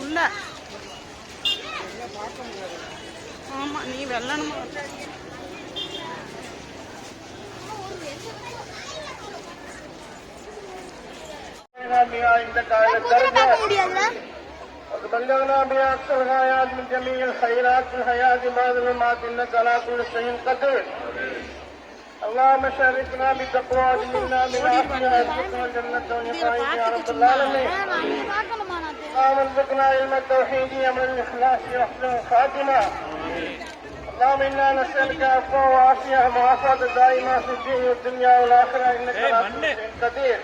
உள்ள ஆமா நீ வெள்ளணுமா بلغنا بأكثر الآيات من جميع الخيرات في الحياة بعد الممات إنك على كل شيء قدير. اللهم شاركنا بتقوى منا من عافية ارزقنا الجنة ونعيم يا رب العالمين. اللهم ارزقنا علم التوحيد أمر الإخلاص وحسن الخاتمة. اللهم إنا نسألك عفوا وعافية معافاة دائمة في الدين والدنيا والآخرة إنك على كل شيء قدير.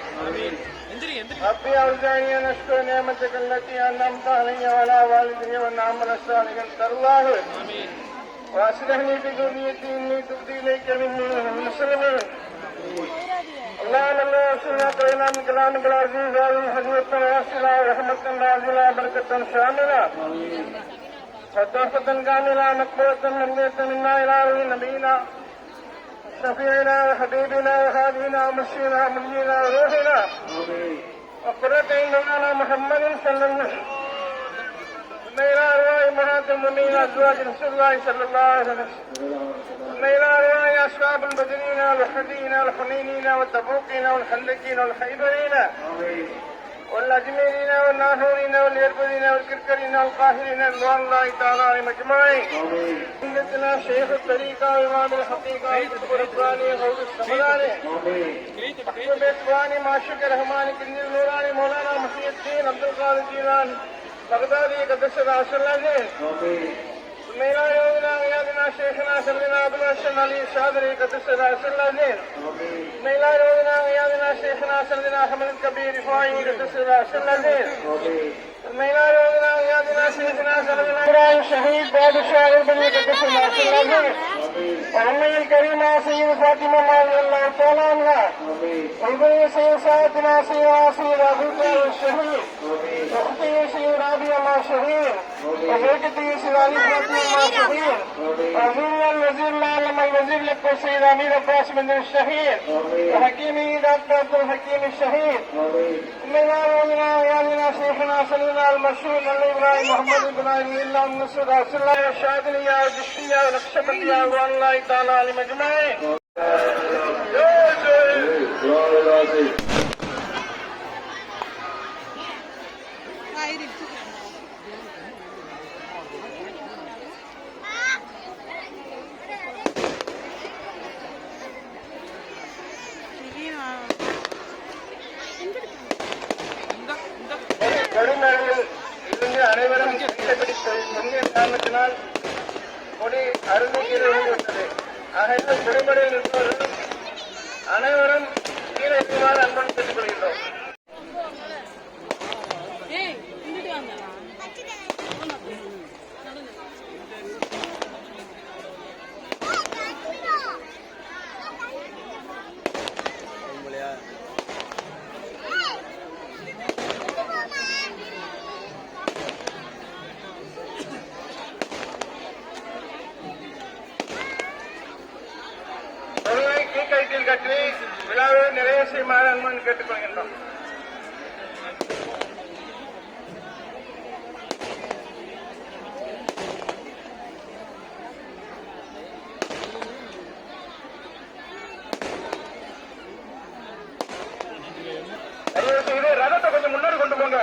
ربي أوزعني أن أشكر نعمتك التي أنعمت علي وعلى والدي وأن أعمل صالحا ترضاه. وأصلحني بذريتي إني تبت إليك مني المسلمين. اللهم لا أرسلنا إلا من كلامك العزيز هذه حكمة واصلة ورحمة نازلة بركة شاملة وتوفة كاملة مقبولة ممنية منا إلى روح نبينا شفيعنا وحبيبنا وهادينا ومشينا ومنينا وروحنا وقرة عيننا محمد صلى الله عليه وسلم إلى أرواح أمهات المؤمنين أزواج رسول الله صلى الله عليه وسلم إلى أرواح أصحاب البدرين والحدين والحنينين والتبوقين والحلقين والخيبرين والأجميرين والناهورين واليربدين والكركرين والقاهرين رضوان الله تعالى عليهم أجمعين. سيدنا شيخ الطريقة وإمام الحقيقة وقطب الرباني غوث السمداني محبوب إخواني معشوق الرحمن كنز النوراني مولانا محي الدين عبد القادر الجيلاني بغدادي قدس رسول الله. ميلا يومنا غيابنا شيخنا سيدنا أبو الحسن علي الشاذلي قدس رسول الله. ميلا يومنا غيابنا شيخنا سيدنا أحمد الكبير رفاعي قدس رسول الله. ميلا يومنا غيابنا شيخنا سيدنا إبراهيم شهيد بعد الشاعر بني قدس رسول الله. وأمي الكريمة سيد فاطمة رضي الله تعالى عنها. وابني سيد سيدنا سيد عاصي أبو طالب الشهيد. وأختي سيد رابعة مع شهيد. وزوجتي سيد علي فاطمة مع شهيد. وأزورنا الوزير العالم الوزير لكم سيد أمير عباس بن الشهيد. وحكيمي دكتور عبد الحكيم الشهيد. إننا ومنا ويالنا شيخنا سيدنا المشهور إبراهيم محمد بن علي الله النصر رسول الله الشاذلية والجشتية والنقشبندية رضوان الله تعالى عليهم أجمعين. கடுமையில் இருந்து அனைவரும் பொங்கிய காரணத்தினால் கொடி அருந்துகீழே விட்டது. ஆக குடிமடையில் இருப்பவர்கள் அனைவரும் கீழே இருக்குமாறு அன்புடன் கேட்டுக் கொள்கின்றோம். கட்டி விழாவை நிறைவு செய்யுமாறு அன்புடன் கேட்டுக் கொள்கின்றோம். தயவு செய்து ரதத்தை கொஞ்சம் முன்னாடி கொண்டு போங்க.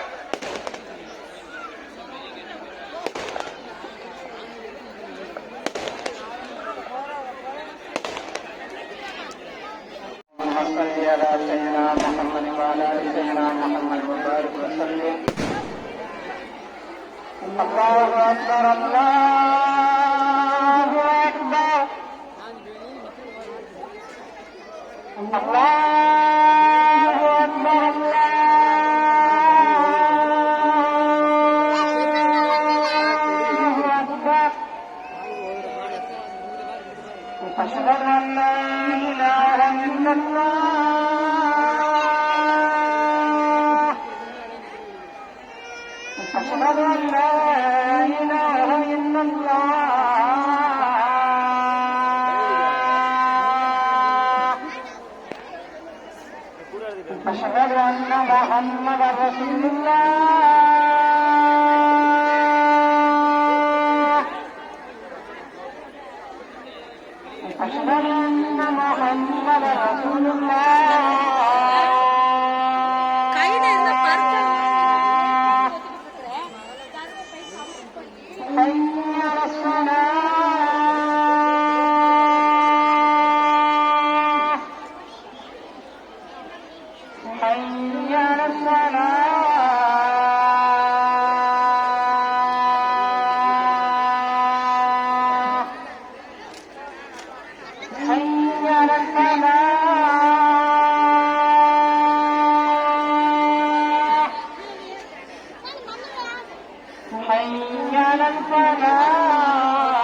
على سيدنا محمد وعلى ال سيدنا محمد وبارك وسلم. الله اكبر الله اكبر الله اكبر الله اكبر. أشهد أن لا إله إلا الله. أشهد أن لا إله إلا الله. حي على الفلاح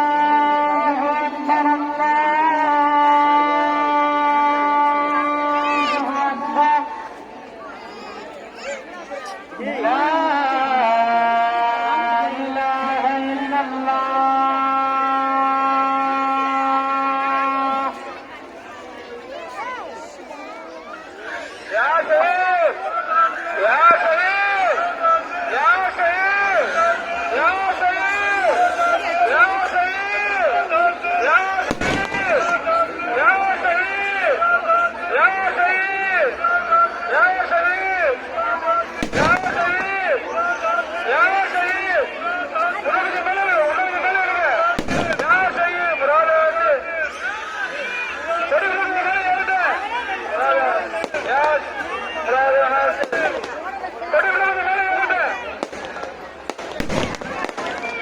الله أكبر الله أكبر لا إله إلا الله يا شريف يا شريف يا شريف يا شريف يا شريف يا شريف يا شريف يا شريف يا شريف يا شريف يا شريف உனக்கு மேல يا شريف ராலே சரி மேல ஏறுடா يا ராலே சரி மேல ஏறுடா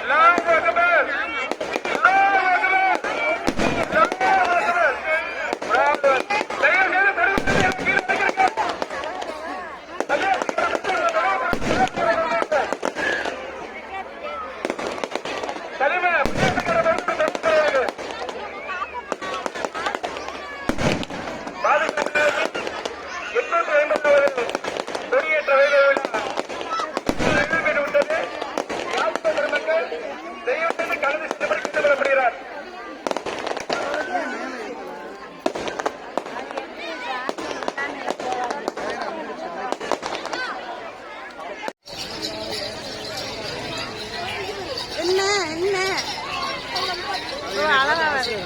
الله اكبر الله اكبر الله اكبر برافو தயவு செய்து படுங்க கீழே வைக்கிறீங்க சரிமா பேசக்கற வந்து தப்புறாங்க பாதுகாப்பு 850 கொடியேற்ற வேலை விழா நிறைவேறிவிட்டது. யாழ்ப்பாண பெருமக்கள் தயவு செய்து கலந்து செல்லும்படி கேட்டுக்கொள்ளப்படுகிறார். என்ன என்ன ஓ, அழகா வருது.